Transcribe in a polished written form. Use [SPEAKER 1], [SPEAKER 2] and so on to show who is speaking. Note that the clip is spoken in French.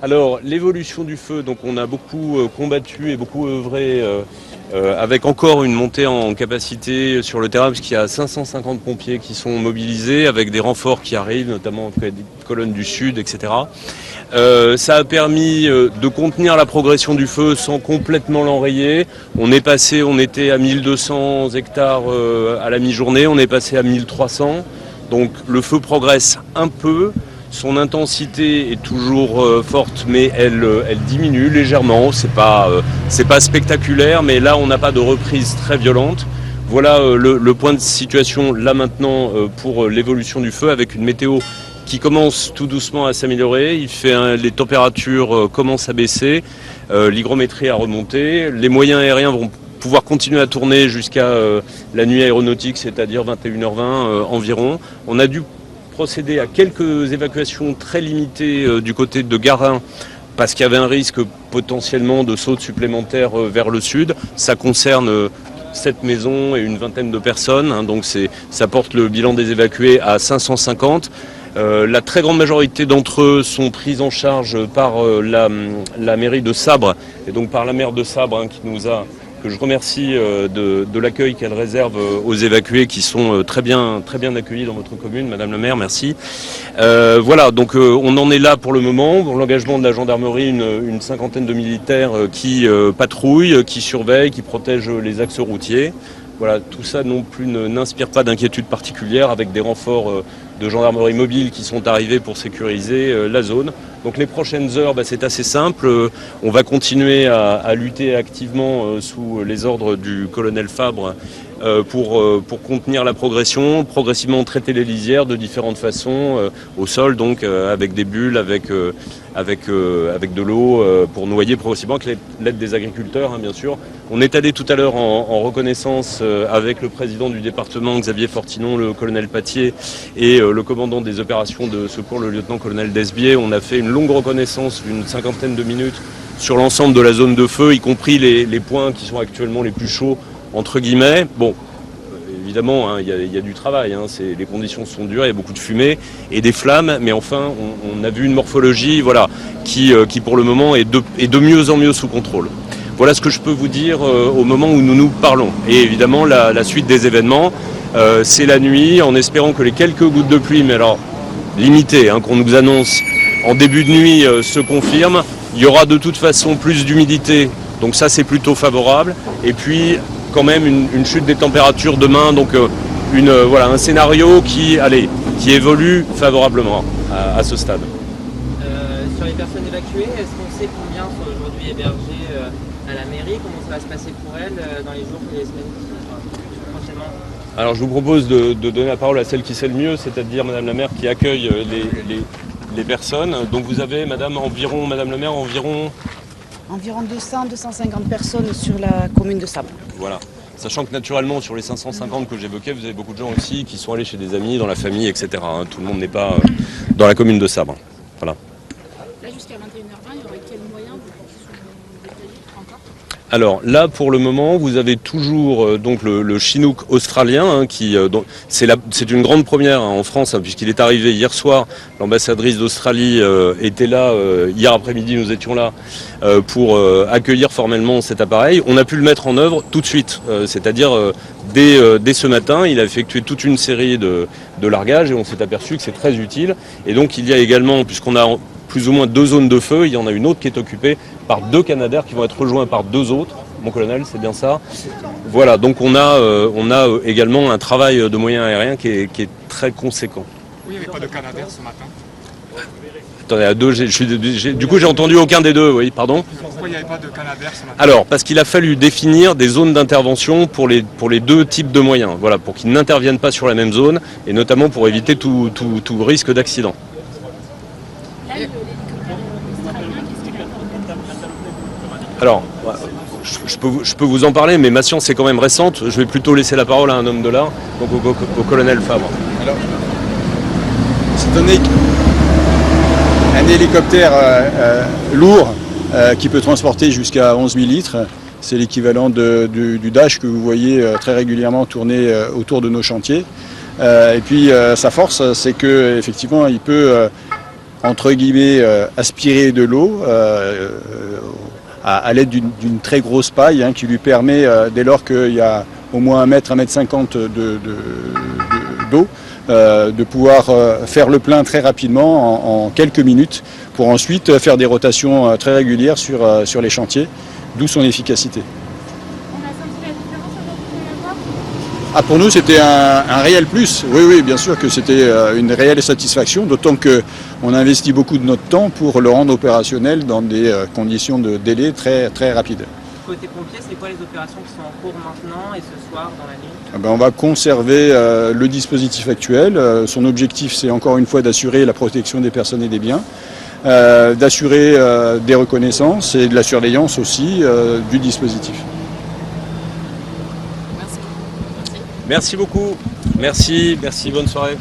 [SPEAKER 1] Alors, l'évolution du feu, donc on a beaucoup combattu et beaucoup œuvré avec encore une montée en capacité sur le terrain, puisqu'il y a 550 pompiers qui sont mobilisés, avec des renforts qui arrivent, notamment auprès des colonnes du Sud, etc. Ça a permis de contenir la progression du feu sans complètement l'enrayer. On était à 1200 hectares à la mi-journée, on est passé à 1300. Donc le feu progresse un peu. Son intensité est toujours forte, mais elle diminue légèrement. C'est pas spectaculaire, mais là on n'a pas de reprise très violente. Voilà le point de situation là maintenant pour l'évolution du feu, avec une météo qui commence tout doucement à s'améliorer. Les températures commencent à baisser, l'hygrométrie a remonté, les moyens aériens vont pouvoir continuer à tourner jusqu'à la nuit aéronautique, c'est-à-dire 21h20 environ. On a dû procéder à quelques évacuations très limitées du côté de Garin, parce qu'il y avait un risque potentiellement de saute supplémentaire vers le sud. Ça concerne 7 maisons et une vingtaine de personnes, hein, donc ça porte le bilan des évacués à 550. La très grande majorité d'entre eux sont pris en charge par la mairie de Sabre, et donc par la maire de Sabre, hein, que je remercie de l'accueil qu'elle réserve aux évacués, qui sont très bien accueillis dans votre commune, Madame la maire, merci. Voilà, donc on en est là pour le moment. Pour l'engagement de la gendarmerie, une cinquantaine de militaires qui patrouillent, qui surveillent, qui protègent les axes routiers. Voilà, tout ça non plus n'inspire pas d'inquiétude particulière, avec des renforts de gendarmerie mobile qui sont arrivés pour sécuriser la zone. Donc les prochaines heures, c'est assez simple. On va continuer à lutter activement sous les ordres du colonel Fabre pour contenir la progression, progressivement traiter les lisières de différentes façons, au sol, donc avec des bulles, avec de l'eau pour noyer progressivement, avec l'aide des agriculteurs, hein, bien sûr. On est allé tout à l'heure en reconnaissance avec le président du département, Xavier Fortinon, le colonel Patier, et le commandant des opérations de secours, le lieutenant-colonel Desbier. On a fait une longue reconnaissance d'une cinquantaine de minutes sur l'ensemble de la zone de feu, y compris les points qui sont actuellement les plus chauds, entre guillemets. Bon, évidemment, hein, y a du travail, hein, les conditions sont dures, il y a beaucoup de fumée et des flammes, mais enfin, on a vu une morphologie, voilà, qui pour le moment est de mieux en mieux sous contrôle. Voilà ce que je peux vous dire au moment où nous nous parlons. Et évidemment, la suite des événements, c'est la nuit, en espérant que les quelques gouttes de pluie, mais alors limitées, hein, qu'on nous annonce en début de nuit, se confirment. Il y aura de toute façon plus d'humidité, donc ça c'est plutôt favorable. Et puis quand même une chute des températures demain, donc voilà, un scénario qui évolue favorablement à ce stade.
[SPEAKER 2] Sur les personnes évacuées, est-ce qu'on sait combien sont aujourd'hui hébergées à la mairie? Comment ça va se passer pour elles dans les jours et les semaines prochainement?
[SPEAKER 1] Alors je vous propose de donner la parole à celle qui sait le mieux, c'est-à-dire Madame la maire qui accueille les personnes. Donc vous avez, Madame la maire, environ
[SPEAKER 3] 200-250 personnes sur la commune de Sabre.
[SPEAKER 1] Voilà. Sachant que naturellement, sur les 550 que j'évoquais, vous avez beaucoup de gens aussi qui sont allés chez des amis, dans la famille, etc. Hein. Tout le monde n'est pas dans la commune de Sabre. Voilà.
[SPEAKER 4] Là, jusqu'à 21h20, il y aurait quel moyen de détailler encore?
[SPEAKER 1] Alors là, pour le moment, vous avez toujours donc le Chinook australien, hein, c'est une grande première, hein, en France, hein, puisqu'il est arrivé hier soir. L'ambassadrice d'Australie était là, hier après-midi nous étions là pour accueillir formellement cet appareil. On a pu le mettre en œuvre tout de suite, c'est-à-dire dès ce matin, il a effectué toute une série de largages et on s'est aperçu que c'est très utile. Et donc il y a également, puisqu'on a plus ou moins 2 zones de feu, il y en a une autre qui est occupée par 2 Canadair qui vont être rejoints par 2 autres. Mon colonel, c'est bien ça. Voilà, donc on a également un travail de moyens aériens qui est très conséquent.
[SPEAKER 5] Oui, il n'y avait pas de Canadair ce matin.
[SPEAKER 1] Attendez, à 2, du coup j'ai entendu aucun des 2, oui, pardon.
[SPEAKER 5] Pourquoi il n'y avait pas de Canadair ce matin?
[SPEAKER 1] Alors, parce qu'il a fallu définir des zones d'intervention pour les 2 types de moyens, voilà, pour qu'ils n'interviennent pas sur la même zone, et notamment pour éviter tout risque d'accident. Alors, je peux vous en parler, mais ma science est quand même récente. Je vais plutôt laisser la parole à un homme de l'art, donc au colonel Fabre.
[SPEAKER 6] Alors, c'est un hélicoptère lourd qui peut transporter jusqu'à 11 000 litres. C'est l'équivalent du Dash que vous voyez très régulièrement tourner autour de nos chantiers. Et puis sa force, c'est qu'effectivement, il peut entre guillemets, aspirer de l'eau à l'aide d'une très grosse paille qui lui permet, dès lors qu'il y a au moins 1 mètre, 1,50 m d'eau, de pouvoir faire le plein très rapidement en quelques minutes pour ensuite faire des rotations très régulières sur les chantiers, d'où son efficacité.
[SPEAKER 4] On a senti la différence aujourd'hui?
[SPEAKER 6] Ah, pour nous, c'était un réel plus. Oui, oui, bien sûr que c'était une réelle satisfaction, d'autant qu'on investit beaucoup de notre temps pour le rendre opérationnel dans des conditions de délai très, très rapides.
[SPEAKER 2] Côté pompiers, c'est quoi les opérations qui sont en cours maintenant et ce soir dans la nuit?
[SPEAKER 6] On va conserver le dispositif actuel. Son objectif, c'est encore une fois d'assurer la protection des personnes et des biens, d'assurer des reconnaissances et de la surveillance aussi du dispositif.
[SPEAKER 1] Merci beaucoup. Merci, bonne soirée.